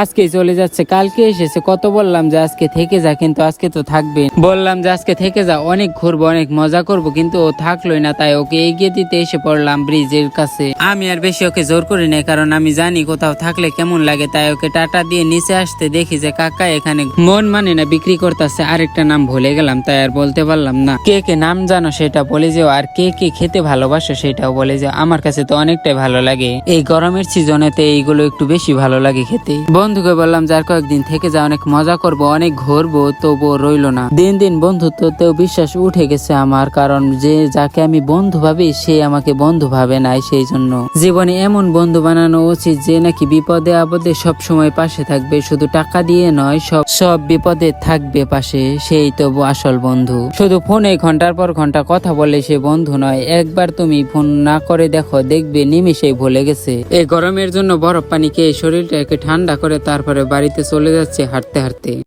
আজকেই চলে যাচ্ছে, কালকে এসেছে। কত বললাম যে আজকে থেকে যা, কিন্তু আজকে তো থাকবে। বললাম যে আজকে থেকে যা, অনেক ঘুরবো, অনেক মজা করব, কিন্তু ও থাকলোই না। তাই ওকে এগিয়ে দিতে এসে পড়লাম ব্রিজের কাছে। আমি আর বেশি ওকে জোর করি নাই, কারণ আমি জানি কোথাও থাকলে কেমন লাগে। তাই ওকে টাটা দিয়ে নিচে আসতে দেখি যে কাকা এখানে মন মানে না বিক্রি করতেছে। আরেকটা নাম ভুলে গেলাম, তাই আর বলতে পারলাম না। কে কে নাম জানো সেটা বলে যাও, আর কে কে খেতে ভালোবাসো সেটাও বলে যাও। আমার কাছে তো অনেকটাই ভালো লাগে, এই গরমের সিজনেতে এইগুলো একটু বেশি ভালো লাগে খেতে। বন্ধুকে বললাম যার কয়েকদিন থেকে যা, অনেক মজা করব, অনেক ঘুরবো, তবুও রইলো না। দিন দিন বন্ধুত্বতেও বিশ্বাস উঠে গেছে আমার, কারণ যে যাকে আমি বন্ধু ভাবি সে আমাকে বন্ধু ভাবে নাই। সেই জন্য জীবনে এমন বন্ধু বানানো উচিত যে নাকি বিপদে আপদে সব সময় পাশে থাকবে, শুধু টাকা দিয়ে নয়, সব বিপদে থাকবে পাশে। সেই তো আসল বন্ধু। শুধু ফোনে ঘন্টার পর ঘন্টা কথা বলে সে বন্ধু নয়। একবার তুমি ফোন না করে দেখো, দেখবে নিমেষেই ভুলে গেছে। এই গরমের জন্য বরফ পানি খেয়ে শরীরটাকে ঠান্ডা করে তারপরে বাড়িতে চলে যাচ্ছে হাঁটতে হাঁটতে।